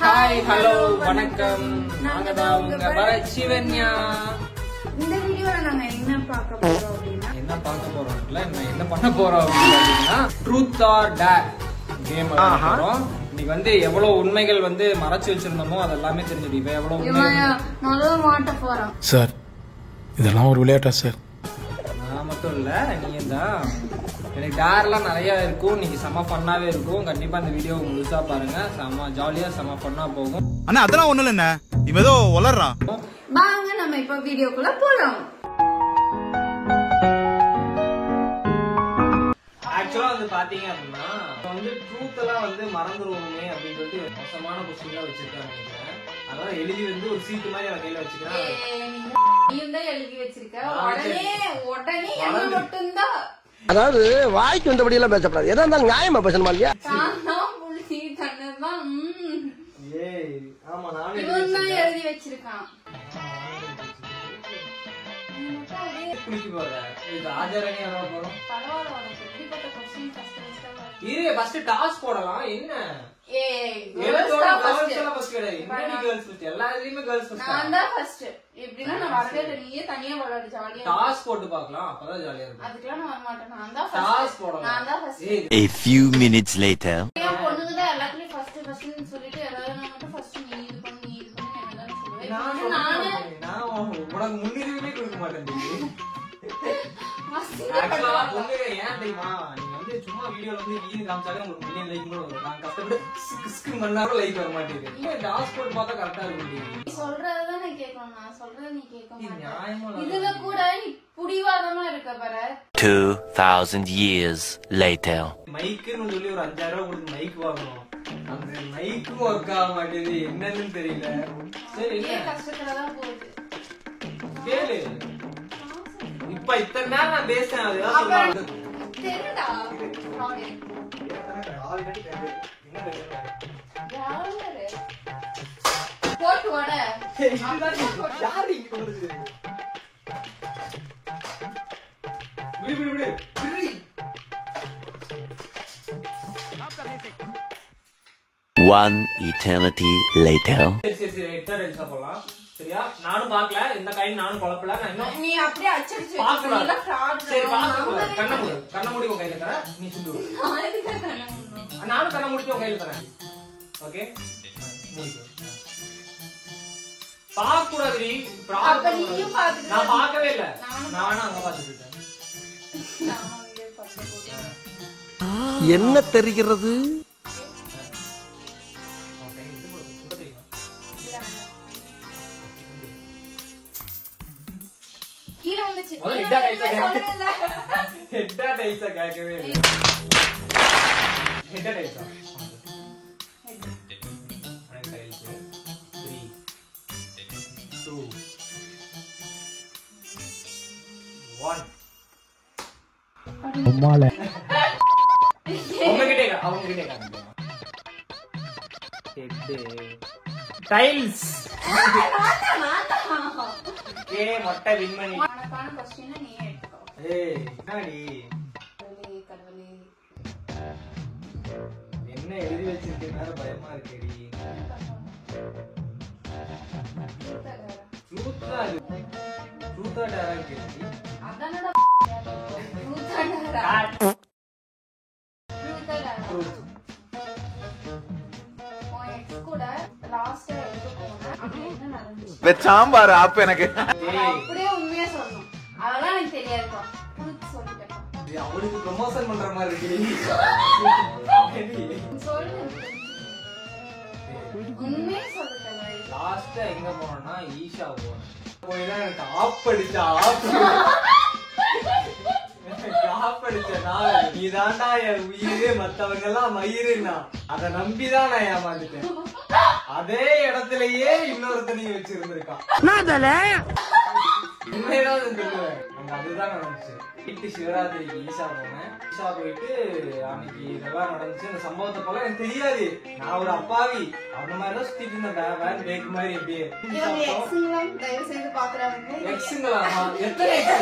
Hi hello வணக்கம். நாங்க தான் உங்க பரத் சிவன்யா. இந்த வீடியோல நாங்க என்ன பார்க்க போறோம் அப்படின்னா என்ன பண்ண போறோம் அப்படின்னா ட்ரூத் ஆர் டேர் கேம் விளையாடுறோம். இன்னைக்கு வந்து எவ்வளவு உண்மைகள் வந்து மறைச்சு வச்சிருந்தோமோ அதெல்லாமே தெரிஞ்சுது. இப்ப எவ்வளவு நல்லா மாட்ட போறோம் சார். இதெல்லாம் ஒரு விளையாட்டா சார்? நான் மட்டும் இல்ல, நீங்க தான். எனக்கு டேர்லாம் நிறைய இருக்கும். இன்னைக்கு செம ஃபன்னாவே இருக்கும். கண்டிப்பா இந்த வீடியோ முழுசா பாருங்க. செம ஜாலியா செம ஃபன்னா போகும். அண்ணா அதெல்லாம் ஒண்ணு இல்ல, இவன் ஏதோ வளர்றான். வாங்க நம்ம இப்ப வீடியோக்குள்ள போலாம். ஆக்சுவலா வந்து பாத்தீங்க அப்படின்னா வந்து ட்ரூத் எல்லாம் வந்து மறந்துருவோமே அப்படின்னு சொல்லிட்டு மோசமான கொஸ்டின் எல்லாம் வச்சிருக்காங்க நினைக்கிறேன். அதனால எழுதி வந்து ஒரு சீட்டு மாதிரி அவன் கையில வச்சுக்கிறான். எழுதி வச்சிருக்க உடனே என்ன மட்டும்தான். அதாவது வாய்க்கு வந்தபடி எல்லாம் பேசப்படாது. எதா இருந்தாலும் நியாயமா பேசணுமா இல்லையா? ஆமா நானும் எழுதி வச்சிருக்கான். டாஸ் போடலாம். என்ன போட்டு பாக்கலாம். அப்பதான் ஜாலியா இருக்கும். அதுக்கெல்லாம் நான் வரமாட்டேன். நான் தான் டாஸ் போடலாம். A few minutes later. பொண்ணுங்கதான் எல்லாத்துலயும் ஃபர்ஸ்ட் சொல்லிட்டு எல்லாரும் மட்டும் ஃபர்ஸ்ட் நீ இது பண்ணு நீ இது பண்ணு என்னதான் சொல்லுவேன். நான் உனக்கு முன்னுரிமை கொடுக்க மாட்டேன். ஏன் தெரியுமா, நீங்க வந்து சும்மா வீடியோல வந்து வீடு காமிச்சாலே உங்களுக்கு மில்லியன் லைக் கூட வரும். நான் கஷ்டப்பட்டு பண்ணாலும் லைக் வர மாட்டேங்குது. டாஸ் போட்டு பார்த்தா கரெக்டா இருக்கும். நீ சொல்றதுதான் நான் கேட்கணும். நான் சொல்றத நீ கேட்க இதுல கூட நீ புடிவாதமா இருக்க பாரு. 2000 years later. மைக்குன்னு சொல்லி ஒரு 5000 ரூபாய் கொடுத்து மைக் வாங்கணும். அந்த மைக்கும் ஒர்க் ஆக மாட்டேது. என்னன்னு தெரியல. சரி கஷ்டத்துலதான் போகுது. கேளு. இப்ப இத்தனை நேரம் நான் பேசுறேன். அதுதான் சொல்லுவாங்க. தெரியுதா போட்டு வட யாரு இங்க வருது? விடு விடு விடு. One eternity later. சரி எக்ஸ்ட்ரா போலாம். சரியா? நானும் பாக்கல. இந்த கையில் நானும் குழப்பல. நான் இன்னும் நீ அப்படியே அச்சடிச்சு பாக்கலாம். ஃப்ராட். சரி பாக்கலாம். கண்ண மூடி உன் கையில தரேன். நீ சுண்டு. நானும் கண்ண மூடி உன் கையில தரேன். ஓகே? பாக்க கூடாது. நான் பார்க்கவே இல்ல. நானும் அங்க பாத்துட்டு இருக்கேன். என்ன தெரிகிறது? டைல்ஸ் மொட்டை விண்மணி. என்ன எழுதி வச்சிருக்கேன் பயமா இருக்கேடி. சாம்பார் அப்ப எனக்கு அப்படியே உண்மையா சொல்லணும். அதெல்லாம் எனக்கு தெரியாது. அவளுக்கு ப்ரமோஷன் பண்ற மாதிரி இருக்கு. உண்மையா சொல்லுங்க. லாஸ்டா எங்க போனோம்னா ஈஷா போனோம். போய்தான் எனக்கு ஆப் அடிச்சா நீதான்டா என் உயிரே, மத்தவங்க எல்லாம் மயிருன்னா அத நம்பிதான் நான் ஏமாந்துட்டேன். அதே இடத்துலயே இன்னொருத்தனையும் வச்சிருந்திருக்கான். உண்மைதான் சொல்லுவேன். அதுதான் நடந்துச்சு. வீட்டு சிவராத்திரிக்கு ஈஷா போனேன். ஈஷா போயிட்டு அன்னைக்கு இதெல்லாம் நடந்துச்சு. அந்த சம்பவத்தை போல எனக்கு தெரியாது. நான் ஒரு அப்பாவி அந்த மாதிரிதான் சுத்திட்டு இருந்தேன். வேன் பேக் மாதிரி எப்படியே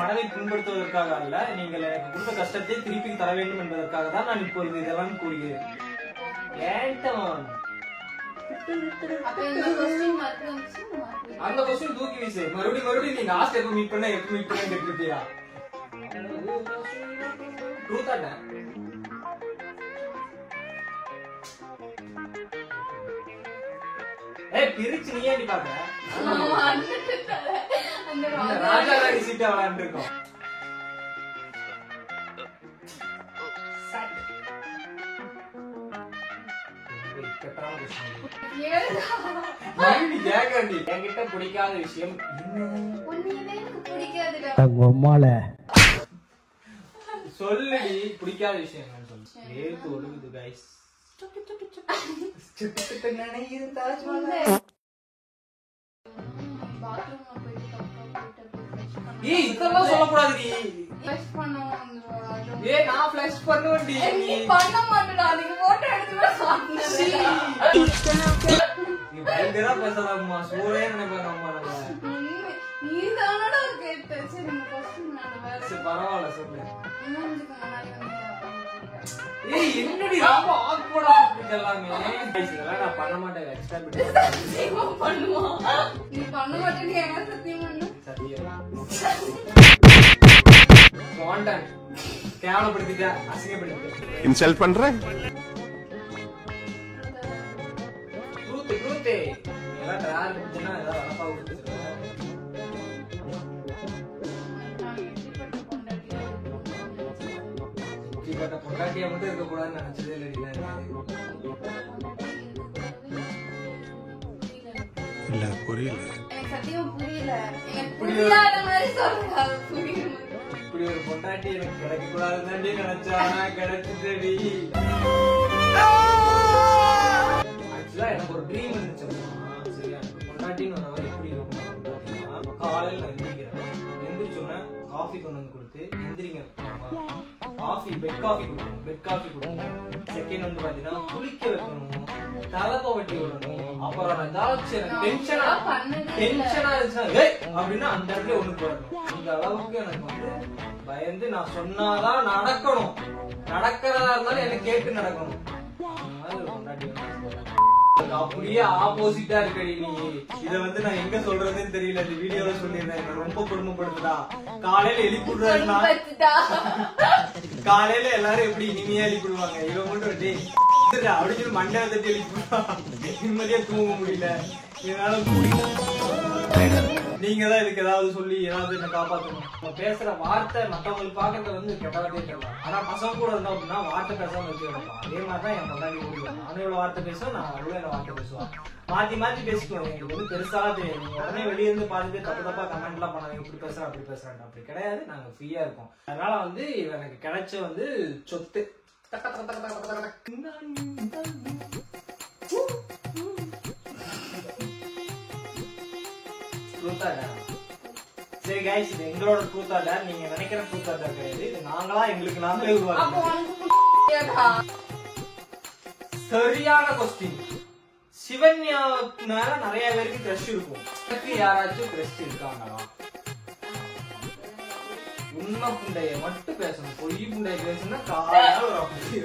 மனதை புண்படுத்துவதற்காக அல்ல, நீங்கள் எனக்கு கொடுத்த கஷ்டத்தை திருப்பி தர வேண்டும் என்பதற்காக தான் நான் இப்பொழுது இதெல்லாம் கூறுகிறேன். அப்ப இந்த क्वेश्चन மார்க் வந்துச்சு அந்த क्वेश्चन தூக்கி வீசு. மறுபடியும் நீ லாஸ்ட் எப்ப மீட் பண்ண கேட்டிருப்பியா? ட்ரூத் ஆட ஏய் பிரிச்சு நீ ஏன் பாக்குற? அந்த ராஜா ராணி சீட்டை விளையாண்டு இருக்கோம். என்கிட்ட பிடிக்காத விஷயம் சொல்லுடி. பிடிக்காத விஷயம் என்னன்னு சொல்லு. ஏத்து ஒழுகுது கைஸ். ஏய் இதெல்லாம் சொல்லக்கூடாதுடி. ஃப்ளஷ் பண்ணுவோம். ஏய் நான் ஃப்ளஷ் பண்ணுவேன்டி. நீ பண்ண மாட்டடா. நீங்க போட்டோ எடுத்து சாப்பிடுங்க. நீ பயங்கரமா பேசலாமா? சூரே நினைப்பாங்க அம்மா நம்ம. நீ தானடா கேட்ட. சரி நம்ம क्वेश्चन நான் வேற. சரி பரவாயில்ல சொல்லு. இன்னும் முன்னாடி வந்து ஏய் என்னடி ரொம்ப ஆக்வர்டா இருக்கு எல்லாமே. இதெல்லாம் நான் பண்ண மாட்டேன். எக்ஸ்ட்ரா பிட் பண்ணுவோம். நீ பண்ண மாட்டேன்னு என்ன சத்தியம் பண்ணு? சத்தியம். கான்டென்ட் கேவலப்படுத்திட்ட, அசிங்கப்படுத்திட்ட. இன்சல்ட் பண்ற? ட்ரூத் எல்லாம் ட்ரார் குடிச்சனா ஏதாவது அலப்பா குடிச்சிருக்கேன். இப்படிப்பட்ட பொண்டாட்டியா மட்டும் இருக்கக்கூடாதுன்னு நினைச்சதே இல்லை. இல்ல புரியல. எனக்கு சத்தியம் புரியல. எனக்கு புரியாத மாதிரி சொல்றா. புரியுது. இப்படி ஒரு பொண்டாட்டி எனக்கு கிடைக்க கூடாதுன்னு நினைச்சா கிடைச்சிட்டடி. ஆக்சுவலா எனக்கு ஒரு ட்ரீம் இருந்துச்சு. சரியா பொண்டாட்டின்னு ஒரு எப்படி இருக்கும்? காலையில் நான் எந்திரிக்கிறேன். எந்திரிச்சோன்னா காஃபி கொண்டு வந்து கொடுத்து எந்திரிங்க காஃபி பெட் காஃபி கொடுக்கணும். பெட் காஃபி கொடுக்கணும். செகண்ட் வந்து பாத்தீங்கன்னா குளிக்க வைக்கணும், தலை துவட்டி விடணும். அப்புறம் ஏதாச்சும் டென்ஷனா இருந்துச்சுன்னா அப்படின்னா அந்த இடத்துல ஒண்ணு போடணும். இந்த அளவுக்கு எனக்கு வந்து பயந்து நான் சொன்னாதான் நடக்கணும். நடக்கிறதா இருந்தாலும் எனக்கு கேட்டு நடக்கணும். அப்படியே ஆப்போசிட்டா இருக்கடி நீ. இத வந்து நான் எங்க சொல்றதுன்னு தெரியல. இந்த வீடியோல சொல்லிருந்தேன். ரொம்ப கொடுமைப்படுத்துதா. காலையில எழுப்பிடுறா. காலையில எல்லாரும் எப்படி இனிமையா எழுப்பிடுவாங்க. இவன் மட்டும் அப்படின்னு மண்டை தட்டி எழுப்பிடுவா. நிம்மதியா தூங்க முடியல. என்னால முடியல. நீங்க தான் இதுக்கு ஏதாவது சொல்லி ஏதாவது என்ன காப்பாற்றணும். நம்ம பேசுற வார்த்தை மத்தவங்களுக்கு பாக்கிறத வந்து கெட்டவாட்டே தெரியலாம். ஆனா பசங்க கூட இருந்தோம் அப்படின்னா வார்த்தை பேசாம வச்சு கிடப்பான். அதே மாதிரிதான் என் பொண்டாட்டி முடியும். நானும் எவ்வளவு வார்த்தை பேசுவேன், நான் அவ்வளவு என்ன வார்த்தை பேசுவான். மாத்தி மாத்தி பேசிக்குவோம். எங்களுக்கு வந்து பெருசாலாம் தெரியாது. நீங்க உடனே வெளியே இருந்து பார்த்துட்டு தப்பா கமெண்ட் எல்லாம் பண்ணாங்க. இப்படி பேசுறேன் அப்படி பேசுறேன். அப்படி கிடையாது. நாங்க ஃப்ரீயா இருக்கோம். அதனால வந்து எனக்கு கிடைச்ச வந்து சொத்து. சரி கைஸ், இது எங்களோட ட்ரூத் ஆர் டேர். நீங்க நினைக்கிற ட்ரூத் ஆர் டேர் கிடையாது. இது நாங்களா எங்களுக்கு நாங்களே உருவாக்குறோம். சரியான கொஸ்டின். சிவன்யா மேல நிறைய பேருக்கு கிரஷ் இருக்கும். எனக்கு யாராச்சும் கிரஷ் இருக்காங்களா? உண்மை புண்டைய மட்டும் பேசணும். பொய் புண்டைய பேசணும்னா காலையில ஒரு அப்படி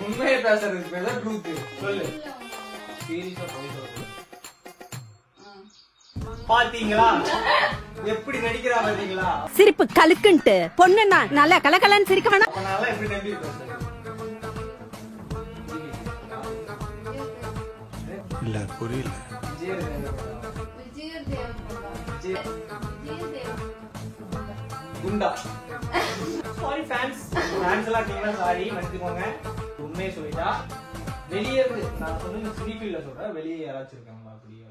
உண்மையை பேசுறதுக்கு பேர் தான் ட்ரூத். சொல்லு. சீரியஸா போய் சொல்லு. பாத்தீங்களா எப்படி நடிக்கிறா? பாத்தீங்களா சிரிப்பு கலுக்குன்ட்டு பொண்ணுன்னா நல்லா கலகலன்னு சிரிக்க வேணாம். அப்பனால எப்படி நம்பி பேசுறது? இல்ல புரியல. குண்டா. சாரி ஃபேன்ஸ் எல்லாம் இருக்கீங்களா? சாரி மன்னிச்சுக்கோங்க. உண்மையை சொல்லிட்டா வெளியே இருந்து நான் சொன்ன சிரிப்பில சொல்றேன். வெளியே யாராச்சும் இருக்காங்களா? அப்படியே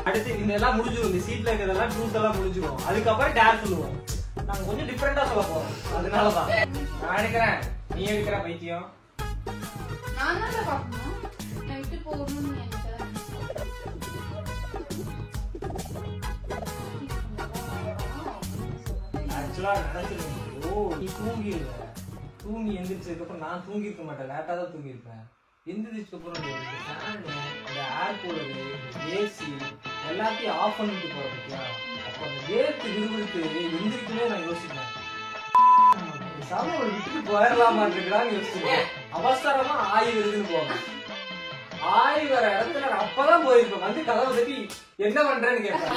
அடுத்து இதெல்லாம் முடிஞ்சிடும். இந்த சீட்ல இருக்கிறதெல்லாம் ட்ரூத் எல்லாம் முடிஞ்சிடும். அதுக்கப்புறம் டேர் சொல்லுவோம். நாங்க கொஞ்சம் டிஃபரெண்டா சொல்ல போறோம். அதனாலதான் நான் எடுக்கிறேன். நீ எடுக்கிற பைத்தியம். நான் தான் பாக்கணும். நான் விட்டு போகணும்னு நினைச்சேன். ஆக்சுவலா நினைச்சிருக்கேன். ஓ நீ தூங்கி எந்திரிச்சதுக்கு அப்புறம் நான் தூங்கி இருக்க மாட்டேன். லேட்டா தான் தூங்கி இருப்பேன். எந்திரிச்சதுக்கு அப்புறம் அந்த ஏர் கூலரு, ஏசி எல்லாத்தையும் ஆஃப் பண்ணிட்டு போற பத்தியா? அப்ப அந்த வேர்த்து விறுவிறுத்து எந்திரிக்கவே நான் யோசிக்கிறேன். சாமி ஒரு விட்டு போயிடலாமான்னு இருக்கிறான்னு யோசிச்சிருக்கேன். அவசரமா ஆய் வருதுன்னு போவேன். ஆய் வர இடத்துல நான் அப்பதான் போயிருப்பேன். வந்து கதவை தட்டி என்ன பண்றேன்னு கேட்பேன்.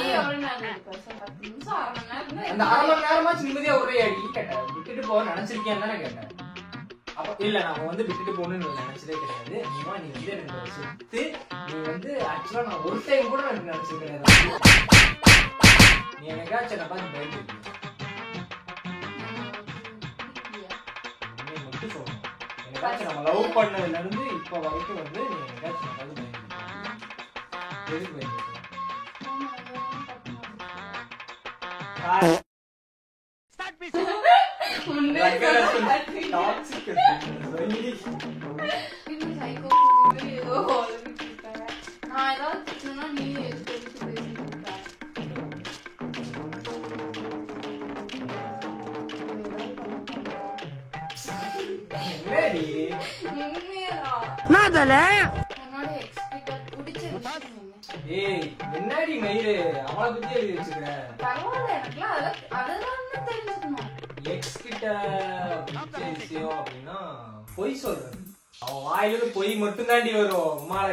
அந்த 1/2 மணி நேரமாச்சு நிம்மதியா உரையாடி கேட்டேன். விட்டுட்டு போக நினைச்சிருக்கேன்னு தானே கேட்டேன். அப்ப இல்ல நான் வந்து விட்டுட்டு போகணும்னு நினைச்சதே கிடையாது. நீ வந்து எனக்கு சுத்து நீ வந்து ஆக்சுவலா நான் ஒரு டைம் கூட எனக்கு நினைச்சிருக்கேன். நீ எனக்காச்சும் என்ன பார்த்து பயந்து மட்டும் சொல்லணும். எனக்காச்சும் நம்ம லவ் பண்ணதுல இருந்து இப்ப வரைக்கும் வந்து நீ எனக்காச்சும் என்ன பார்த்து பயந்து எதுக்கு பயந்து நான் ஏதாவது திட்டினா நீ எடுத்து என்னடி மயிறு அவளை பத்தி எழுதி வச்சுக்கிற எக்ஸ் கிட்ட விஷயம் அப்படின்னா பொய் சொல்றேன். அவன் வாயிலிருந்து பொய் மட்டும் தாண்டி வரும். அம்மால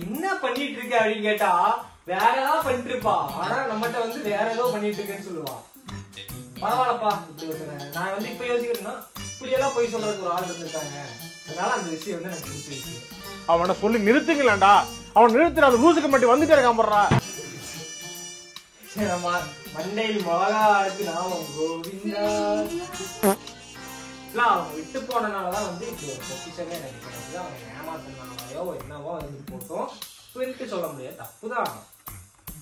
என்ன பண்ணிட்டு இருக்க அப்படின்னு கேட்டா வேற ஏதாவது பண்ணிட்டு இருப்பா. ஆனா நம்மகிட்ட வந்து வேற ஏதோ பண்ணிட்டு இருக்கேன்னு சொல்லுவா. பரவாயில்லப்பா இப்படி யோசிக்கிறேன். நான் வந்து இப்ப யோசிக்கிறேன்னா இப்படி எல்லாம் பொய் சொல்றதுக்கு ஒரு ஆள் இருந்திருக்காங்க. அதனால அந்த விஷயம் வந்து எனக்கு பிடிச்ச விஷயம். அவனை சொல்லி நிறுத்துங்களாண்டா. அவன் நிறுத்துற அந்த லூசுக்கு மட்டும் வந்துட்டே இருக்கான் போடுறா. மண்டையில் மிளகா அடிச்சு நாம கோவிந்தா. அவன் விட்டு போனனாலதான் வந்து இப்படி ஒரு பொக்கிஷமே எனக்கு கிடைக்குது. அவன் ஏமாத்தினாலையோ என்னவோ வந்து போட்டோம் சொல்லிட்டு சொல்ல முடியாது. தப்புதான்.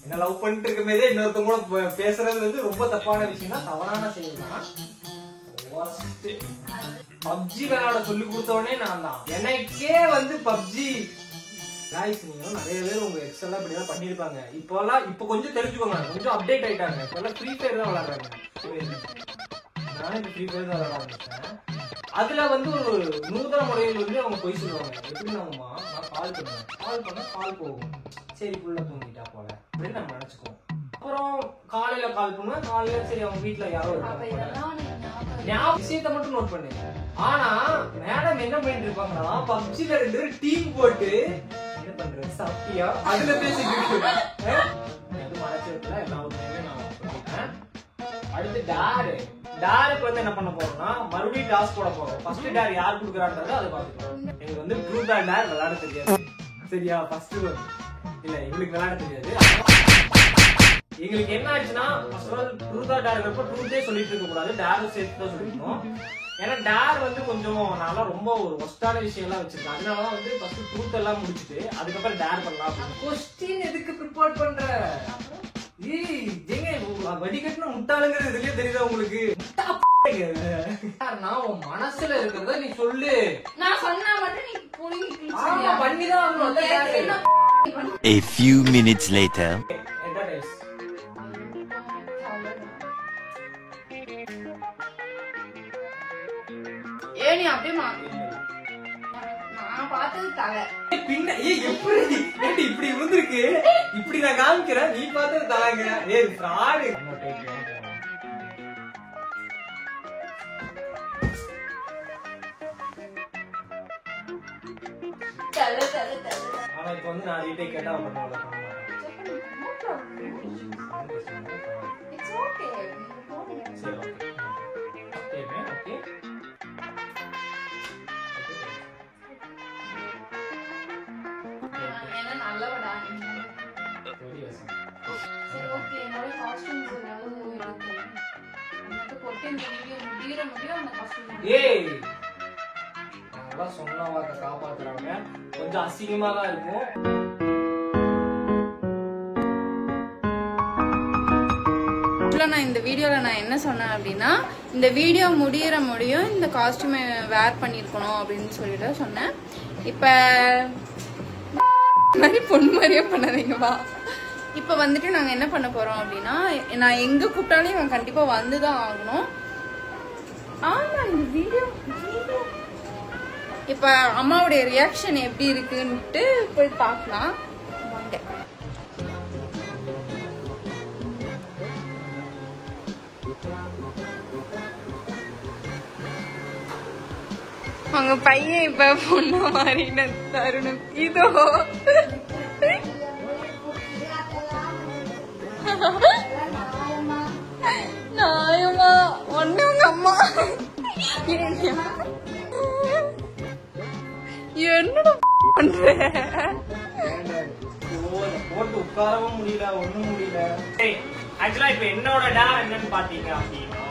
என்ன லவ் பண்ணிட்டு இருக்கும் போதே இன்னொருத்தவங்க கூட பேசுறது வந்து ரொம்ப தப்பான விஷயம் தான். தவறான செயல்தான். பப்ஜி விளையாட சொல்லி கொடுத்தவனே நான் தான். எனக்கே வந்து பப்ஜி காய்ஸ் நீங்களும் நிறைய பேர் உங்க எக்ஸ் எல்லாம் இப்படிதான் பண்ணிருப்பாங்க. இப்ப கொஞ்சம் தெரிஞ்சுக்கோங்க. கொஞ்சம் அப்டேட் ஆயிட்டாங்க. இப்ப எல்லாம் ஃப்ரீ ஃபயர் தான் விளையாடுறாங்க. நானும் இப்ப ஃப்ரீ ஃபயர் தான் விளையாட ஆரம்பிச்சேன். அதுல வந்து ஒரு நூதன முறையில் வந்து அவங்க பொய் சொல்லுவாங்க. எப்படின்னாமா நான் கால் பண்ண கால் போகும். சரி புள்ள தூங்கிட்டா போல அப்படின்னு நம்ம நினைச்சுக்குவோம். அப்புறம் காலையில கால் பண்ணுவேன். காலையில சரி அவங்க வீட்டுல யாரோ விஷயத்த மட்டும் நோட் பண்ணு. ஆனா மேடம் என்ன பண்ணிட்டு இருப்பாங்கன்னா பப்ஜில 2 டீம் போட்டு என்ன பண்றது சாப்பிட்டியா அதுல பேசிட்டு மனசுல எல்லா உண்மையுமே நான் பண்ணிட்டேன். அடுத்து டேருக்கு வந்து என்ன பண்ண போறோம்னா மறுபடியும் டாஸ்க் போட போறோம். ஃபர்ஸ்ட் டேர் யார் கொடுக்குறான்றத அதை பாத்துக்கலாம். எனக்கு வந்து ட்ரூத் ஆர் டேர் விளையாட தெரியாது. சரியா? ஃபர்ஸ்ட் இல்ல எங்களுக்கு விளையாட தெரியாது. எங்களுக்கு என்ன ஆச்சுன்னா ட்ரூத் ஆர் டேர் இருக்கப்போ ட்ரூத்தே சொல்லிட்டு இருக்க கூடாது. டேரும் சேர்த்து தான் சொல்லிருக்கோம். ஏன்னா டேர் வந்து கொஞ்சம் நல்லா ரொம்ப ஒரு ஒஸ்டான விஷயம் எல்லாம் வச்சிருக்கேன். அதனாலதான் வந்து ஃபர்ஸ்ட் ட்ரூத் எல்லாம் முடிச்சுட்டு அதுக்கப்புறம் டேர் பண்ணலாம். கொஸ்டின் எதுக்கு ப்ரிப்பேர் பண்ற? வடிகட்டின முட்டாளுங்கிறது இதுலயே தெரியுதா உங்களுக்கு? உன் மனசுல இருக்கிறத நீ சொல்லு. நான் சொன்னா மட்டும் நீ பண்ணிதான். A few minutes later. ஏன் நீ அப்படியே நான் பார்த்தது தலை பின்ன எப்படி இப்படி இருந்திருக்கு. இப்படி நான் காமிக்கிறேன். நீ பார்த்தது தலைங்க. ஃப்ராடு. ஆனா இப்ப வந்து நான் ரீடேக் கேட்டா பண்ண மாட்டேன். சரி ஓகே. ஓகே நல்லவடா. சரி ஓகே என்னோட காஸ்டியூம்ஸ் ஏதாவது இருக்கு. எனக்கு போட்டு இந்த வீடியோ முடியற அந்த காஸ்டியூம். ஏய் நல்லா சொன்ன வாக்க காப்பாத்துறாங்க. கொஞ்சம் அசிங்கமா தான் இருக்கும். நான் இந்த வீடியோல நான் என்ன சொன்னேன் அப்படின்னா இந்த வீடியோ முடியும் இந்த காஸ்டியூமை வேர் பண்ணிருக்கணும் அப்படின்னு சொல்லிட்டு சொன்னேன். இப்ப மாதிரி பொண்ணு மாதிரியே பண்ணாதீங்கப்பா. இப்ப வந்துட்டு நாங்க என்ன பண்ண போறோம் அப்படின்னா நான் எங்க கூப்பிட்டாலும் இவன் கண்டிப்பா வந்துதான் ஆகணும். ஆமா இந்த வீடியோ இப்ப அம்மாவுடைய ரியாக்ஷன் எப்படி இருக்குன்ட்டு போய் பார்க்கலாம். உங்க பையன் இப்ப பொண்ணு மாறின தருணம் இதோ. நாயமா ஒண்ணு உங்க அம்மா என்னடா பண்ற? போட்டு உட்காரவும் முடியல, ஒண்ணும் முடியல. ஆக்சுவலா இப்ப என்னோட என்னன்னு பாத்தீங்க அப்படின்னா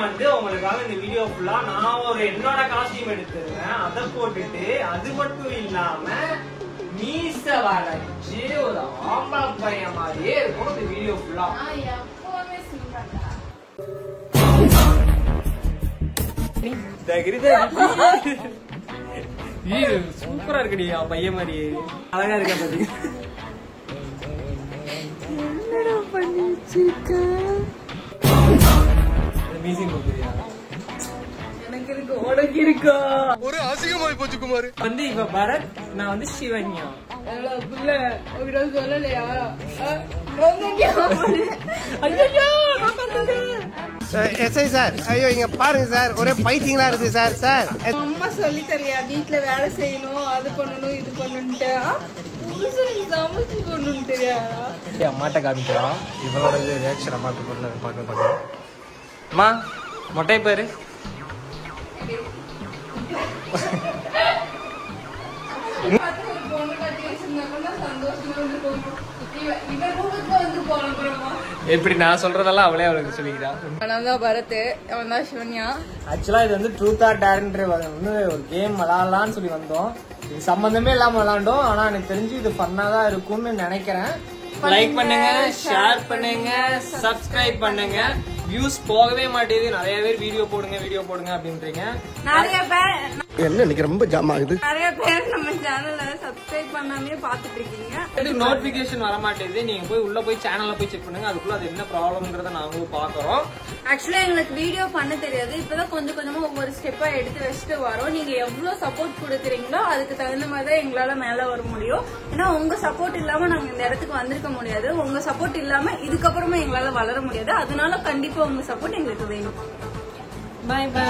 வந்து உங்களுக்காக இந்த வீடியோ ஃபுல்லா நான் ஒரு என்னோட காஸ்டியூம் எடுத்துருவேன். அதை போட்டுட்டு அது மட்டும் இல்லாம மீச வளைச்சு ஒரு ஆம்பளை பையன் மாதிரியே இருக்கும் இந்த வீடியோ ஃபுல்லா. சூப்பரா இருக்குடி பையன் மாதிரி, அழகா இருக்க பாத்தீங்க. எனக்கு இருக்கு உனக்கு இருக்கா ஒரு அசிங்கமாய் போச்சு குமார். வந்து இப்ப பரத், நான் வந்து சிவன்யா. சொல்லலையா? எஸ்ஐ சார், ஐயோ இங்க பாருங்க சார், ஒரே பைத்தியங்களா இருக்கு சார். சார் அம்மா சொல்லி தரியா வீட்டுல வேலை செய்யணும், அது பண்ணணும், இது பண்ணணும்ட்டு சமைச்சு கொண்டு தெரியா? அம்மாட்ட காமிக்கலாம், இவளோட ரியாக்ஷன் அம்மாட்ட பார்க்க. அம்மா மொட்டை பேரு எப்படி நான் சொல்றதெல்லாம் அவளே அவளுக்கு சொல்லிக்கிறா. பரத், அவன் தான் சிவன்யா. ஆக்சுவலா இது வந்து ட்ரூத் ஆர் டேர்ன்ற வந்து ஒரு கேம் விளையாடலாம்னு சொல்லி வந்தோம். இது சம்பந்தமே இல்லாம விளையாண்டோம். ஆனா எனக்கு தெரிஞ்சு இது ஃபன்னா தான் இருக்கும்னு நினைக்கிறேன். லைக் பண்ணுங்க, ஷேர் பண்ணுங்க, சப்ஸ்கிரைப் பண்ணுங்க. வியூஸ் போகவே மாட்டேது. நிறைய பேர் வீடியோ போடுங்க அப்படின்றீங்க. நிறைய பேர் என்ன இன்னைக்கு ரொம்ப ஜாம் ஆகுது. நிறைய பேர் நம்ம சேனல்ல சப்ஸ்கிரைப் பண்ணாமே பாத்துட்டு இருக்கீங்க. நோட்டிபிகேஷன் வர மாட்டேது. நீங்க போய் உள்ள போய் சேனல்ல போய் செக் பண்ணுங்க. அதுக்குள்ள அது என்ன ப்ராப்ளம்ங்கறத நாங்களும் பாக்குறோம். ஆக்சுவலா எங்களுக்கு வீடியோ பண்ண தெரியாது. இப்பதான் கொஞ்சம் கொஞ்சமா ஒவ்வொரு ஸ்டெப்பா எடுத்து வச்சுட்டு வரோம். நீங்க எவ்வளவு சப்போர்ட் கொடுக்குறீங்களோ அதுக்கு தகுந்த மாதிரி தான் எங்களால மேல வர முடியும். ஏன்னா உங்க சப்போர்ட் இல்லாம நாங்க இந்த இடத்துக்கு வந்திருக்க முடியாது. உங்க சப்போர்ட் இல்லாம இதுக்கப்புறமா எங்களால வளர முடியாது. அதனால கண்டிப்பா உங்க சப்போர்ட் எங்களுக்கு வேணும். Bye by.